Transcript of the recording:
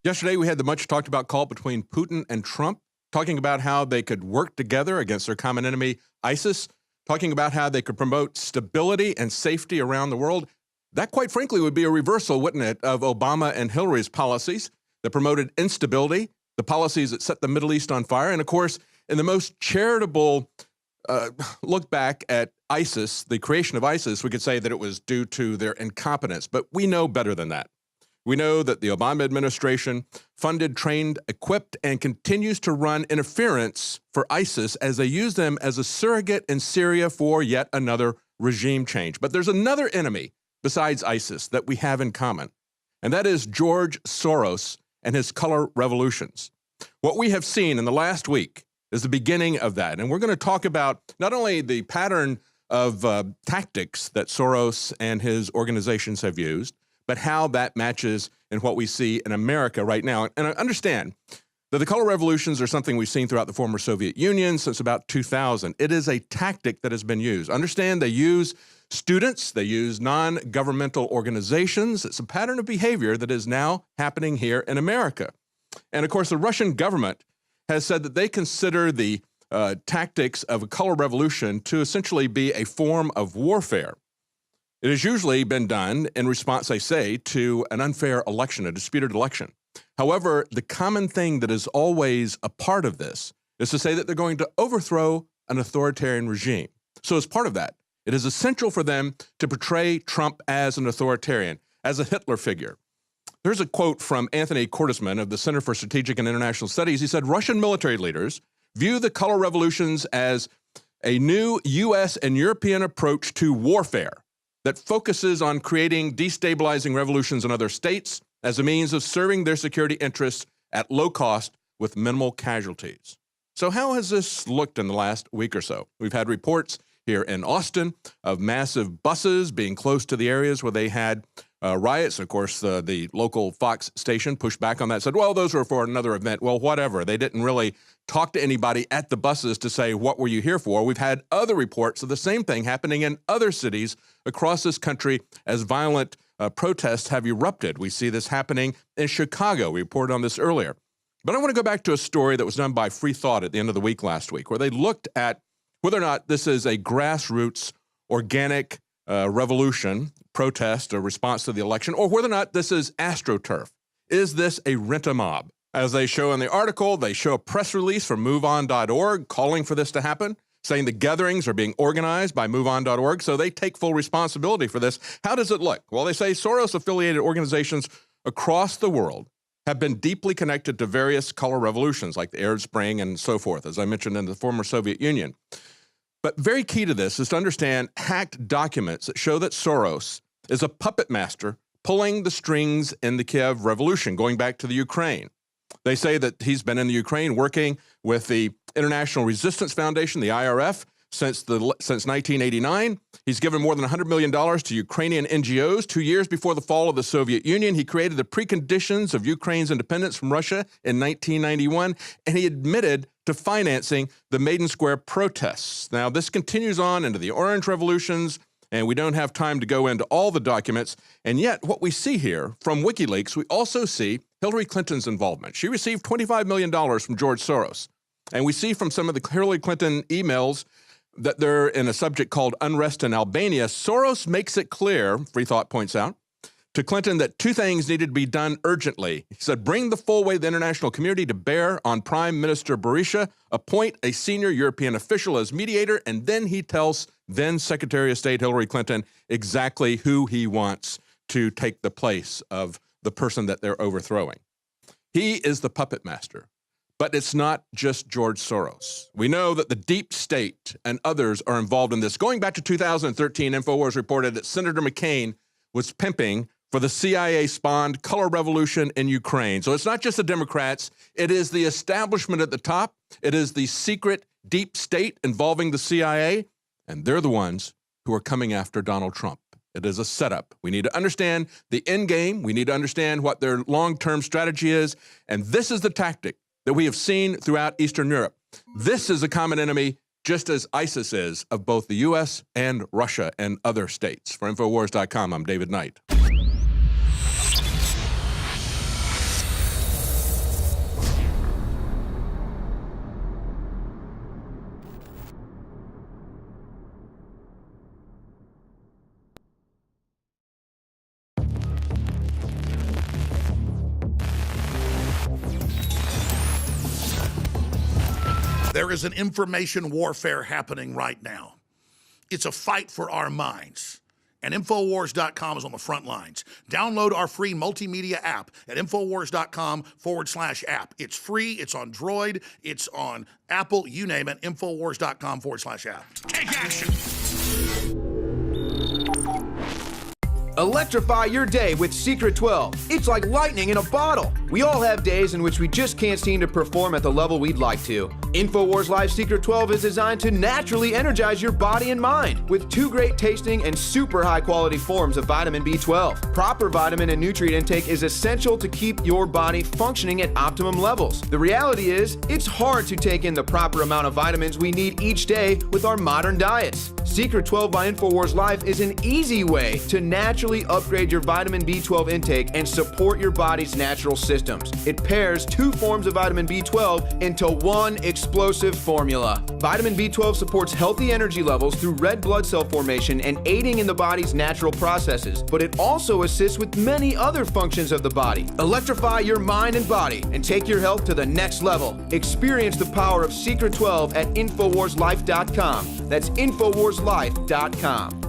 Yesterday, we had the much talked about call between Putin and Trump, talking about how they could work together against their common enemy, ISIS, talking about how they could promote stability and safety around the world. That, quite frankly, would be a reversal, wouldn't it, of Obama and Hillary's policies that promoted instability, the policies that set the Middle East on fire. And of course, in the most charitable look back at ISIS, the creation of ISIS, we could say that it was due to their incompetence. But we know better than that. We know that the Obama administration funded, trained, equipped, and continues to run interference for ISIS as they use them as a surrogate in Syria for yet another regime change. But there's another enemy besides ISIS that we have in common, and that is George Soros and his color revolutions. What we have seen in the last week is the beginning of that, and we're going to talk about not only the pattern of tactics that Soros and his organizations have used, but how that matches in what we see in America right now. And I understand that the color revolutions are something we've seen throughout the former Soviet Union since about 2000. It is a tactic that has been used. Understand they use students, they use non-governmental organizations. It's a pattern of behavior that is now happening here in America. And of course, the Russian government has said that they consider the tactics of a color revolution to essentially be a form of warfare. It has usually been done in response, they say, to an unfair election, a disputed election. However, the common thing that is always a part of this is to say that they're going to overthrow an authoritarian regime. So as part of that, it is essential for them to portray Trump as an authoritarian, as a Hitler figure. Here's a quote from Anthony Kortesman of the Center for Strategic and International Studies. He said, Russian military leaders view the color revolutions as a new U.S. and European approach to warfare that focuses on creating destabilizing revolutions in other states as a means of serving their security interests at low cost with minimal casualties. So how has this looked in the last week or so? We've had reports here in Austin of massive buses being close to the areas where they had riots. Of course, the local Fox station pushed back on that, said, well, those were for another event. Well, whatever. They didn't really talk to anybody at the buses to say, what were you here for? We've had other reports of the same thing happening in other cities across this country as violent protests have erupted. We see this happening in Chicago. We reported on this earlier. But I want to go back to a story that was done by Free Thought at the end of the week last week, where they looked at whether or not this is a grassroots, organic revolution, protest, or response to the election, or whether or not this is AstroTurf. Is this a rent-a-mob? As they show in the article, they show a press release from MoveOn.org calling for this to happen, saying the gatherings are being organized by MoveOn.org, so they take full responsibility for this. How does it look? Well, they say Soros-affiliated organizations across the world have been deeply connected to various color revolutions, like the Arab Spring and so forth, as I mentioned in the former Soviet Union. But very key to this is to understand hacked documents that show that Soros is a puppet master pulling the strings in the Kiev revolution, going back to the Ukraine. They say that he's been in the Ukraine working with the International Resistance Foundation, the IRF, since 1989. He's given more than $100 million to Ukrainian NGOs. 2 years before the fall of the Soviet Union, he created the preconditions of Ukraine's independence from Russia in 1991, and he admitted to financing the Maidan Square protests. Now, this continues on into the Orange Revolutions, and we don't have time to go into all the documents. And yet, what we see here from WikiLeaks, we also see Hillary Clinton's involvement. She received $25 million from George Soros. And we see from some of the Hillary Clinton emails that they're in a subject called unrest in Albania. Soros makes it clear, Free Thought points out, to Clinton that two things needed to be done urgently. He said, bring the full weight of the international community to bear on Prime Minister Berisha, appoint a senior European official as mediator, and then he tells then Secretary of State Hillary Clinton exactly who he wants to take the place of the person that they're overthrowing. He is the puppet master. But it's not just George Soros. We know that the deep state and others are involved in this. Going back to 2013, InfoWars reported that Senator McCain was pimping for the CIA-spawned color revolution in Ukraine. So it's not just the Democrats. It is the establishment at the top. It is the secret deep state involving the CIA, and they're the ones who are coming after Donald Trump. It is a setup. We need to understand the end game. We need to understand what their long-term strategy is, and this is the tactic that we have seen throughout Eastern Europe. This is a common enemy, just as ISIS is, of both the U.S. and Russia and other states. For Infowars.com, I'm David Knight. There is an information warfare happening right now. It's a fight for our minds. And Infowars.com is on the front lines. Download our free multimedia app at Infowars.com/app. It's free, it's on Droid, it's on Apple, you name it, Infowars.com/app. Take action. Electrify your day with Secret 12. It's like lightning in a bottle. We all have days in which we just can't seem to perform at the level we'd like to. InfoWars Live Secret 12 is designed to naturally energize your body and mind with 2 great tasting and super high quality forms of vitamin B12. Proper vitamin and nutrient intake is essential to keep your body functioning at optimum levels. The reality is, it's hard to take in the proper amount of vitamins we need each day with our modern diets. Secret 12 by InfoWars Live is an easy way to naturally upgrade your vitamin B12 intake and support your body's natural systems. It pairs 2 forms of vitamin B12 into one explosive formula. Vitamin B12 supports healthy energy levels through red blood cell formation and aiding in the body's natural processes, but it also assists with many other functions of the body. Electrify your mind and body and take your health to the next level. Experience the power of Secret 12 at InfoWarsLife.com. That's InfoWarsLife.com.